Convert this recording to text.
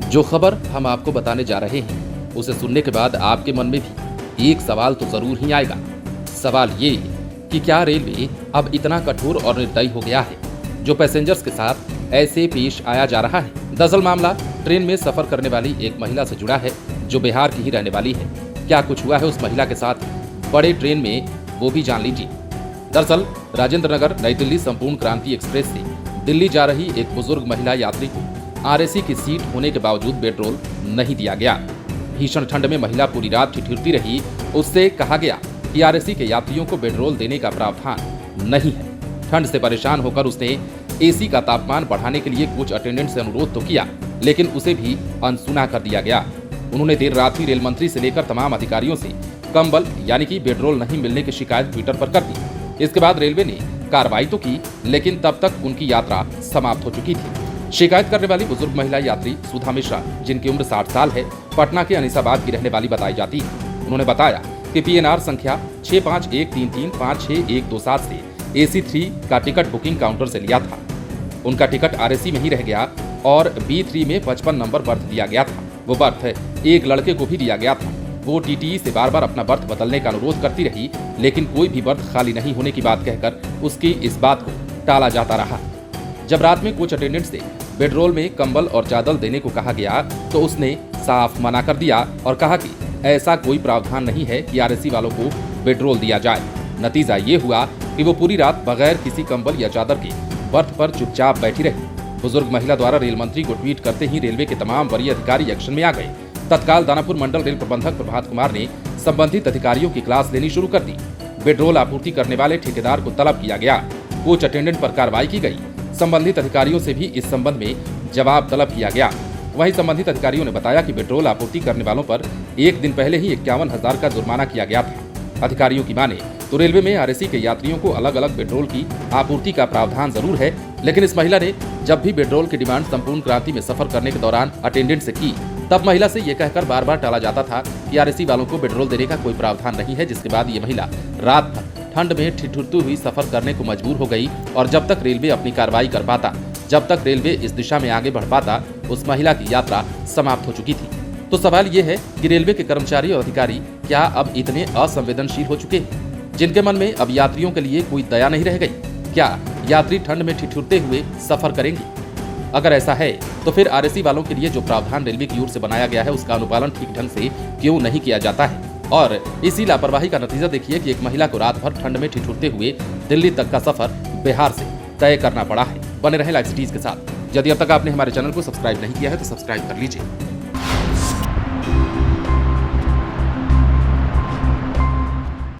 जो खबर हम आपको बताने जा रहे हैं उसे सुनने के बाद आपके मन में भी एक सवाल तो जरूर ही आएगा। सवाल ये कि क्या रेलवे अब इतना कठोर और निर्दयी हो गया है जो पैसेंजर्स के साथ ऐसे पेश आया जा रहा है। दरअसल मामला ट्रेन में सफर करने वाली एक महिला से जुड़ा है जो बिहार की ही रहने वाली है। क्या कुछ हुआ है उस महिला के साथ बड़े ट्रेन में, वो भी जान लीजिए। दरअसल राजेंद्र नगर नई दिल्ली संपूर्ण क्रांति एक्सप्रेस से दिल्ली जा रही एक बुजुर्ग महिला यात्री को आरएसी की सीट होने के बावजूद पेट्रोल नहीं दिया गया। भीषण ठंड में महिला पूरी रात ठिठुरती रही। उससे कहा गया कि आरएसी के यात्रियों को पेट्रोल देने का प्रावधान नहीं है। ठंड से परेशान होकर उसने एसी का तापमान बढ़ाने के लिए कोच अटेंडेंट से अनुरोध तो किया, लेकिन उसे भी अनसुना कर दिया गया। उन्होंने देर रात ही रेल मंत्री से लेकर तमाम अधिकारियों से कंबल यानी कि पेट्रोल नहीं मिलने की शिकायत ट्विटर पर कर दी। इसके बाद रेलवे ने कार्रवाई तो की, लेकिन तब तक उनकी यात्रा समाप्त हो चुकी थी। शिकायत करने वाली बुजुर्ग महिला यात्री सुधा मिश्रा, जिनकी उम्र 60 साल है, पटना के अनीसाबाद की रहने वाली बताई जाती है। उन्होंने बताया कि पीएनआर संख्या 6513356127 से AC3 का टिकट बुकिंग काउंटर से लिया था। उनका टिकट आरएसी में ही रह गया और B3 में 55 नंबर बर्थ दिया गया था। वो बर्थ एक लड़के को भी दिया गया था। वो टीटीई से बार बार अपना बर्थ बदलने का अनुरोध करती रही, लेकिन कोई भी बर्थ खाली नहीं होने की बात कहकर उसकी इस बात को टाला जाता रहा। जब रात में कोच अटेंडेंट से पेट्रोल में कंबल और चादर देने को कहा गया तो उसने साफ मना कर दिया और कहा कि ऐसा कोई प्रावधान नहीं है कि आरएसी वालों को पेट्रोल दिया जाए। नतीजा ये हुआ कि वो पूरी रात बगैर किसी कंबल या चादर के बर्थ पर चुपचाप बैठी रही। बुजुर्ग महिला द्वारा रेल मंत्री को ट्वीट करते ही रेलवे के तमाम वरीय अधिकारी एक्शन में आ गए। तत्काल दानापुर मंडल रेल प्रबंधक प्रभात कुमार ने संबंधित अधिकारियों की क्लास लेनी शुरू कर दी। पेट्रोल आपूर्ति करने वाले ठेकेदार को तलब किया गया। कोच अटेंडेंट पर कार्रवाई की गई। संबंधित अधिकारियों से भी इस संबंध में जवाब तलब किया गया। वहीं संबंधित अधिकारियों ने बताया कि पेट्रोल आपूर्ति करने वालों पर एक दिन पहले ही 51,000 का जुर्माना किया गया था। अधिकारियों की माने तो रेलवे में आरएसी के यात्रियों को अलग अलग पेट्रोल की आपूर्ति का प्रावधान जरूर है, लेकिन इस महिला ने जब भी पेट्रोल की डिमांड संपूर्ण क्रांति में सफर करने के दौरान अटेंडेंट से की, तब महिला से ये कहकर बार बार टाला जाता था कि आरएसी वालों को पेट्रोल देने का कोई प्रावधान नहीं है, जिसके बाद ये महिला रात भर ठंड में ठिठुरती हुई सफर करने को मजबूर हो गई। और जब तक रेलवे अपनी कार्रवाई कर पाता, जब तक रेलवे इस दिशा में आगे बढ़ पाता, उस महिला की यात्रा समाप्त हो चुकी थी। तो सवाल ये है कि रेलवे के कर्मचारी और अधिकारी क्या अब इतने असंवेदनशील हो चुके हैं, जिनके मन में अब यात्रियों के लिए कोई दया नहीं रह गई? क्या यात्री ठंड में ठिठुरते हुए सफर करेंगे? अगर ऐसा है तो फिर आरएसी वालों के लिए जो प्रावधान रेलवे की ओर से बनाया गया है उसका अनुपालन ठीक ढंग से क्यों नहीं किया जाता है? और इसी लापरवाही का नतीजा देखिए कि एक महिला को रात भर ठंड में ठिठुरते हुए दिल्ली तक का सफर बिहार से तय करना पड़ा है। बने रहें लाइव सिटीज के साथ। यदि अब तक आपने हमारे चैनल को सब्सक्राइब नहीं किया है तो सब्सक्राइब कर लीजिए।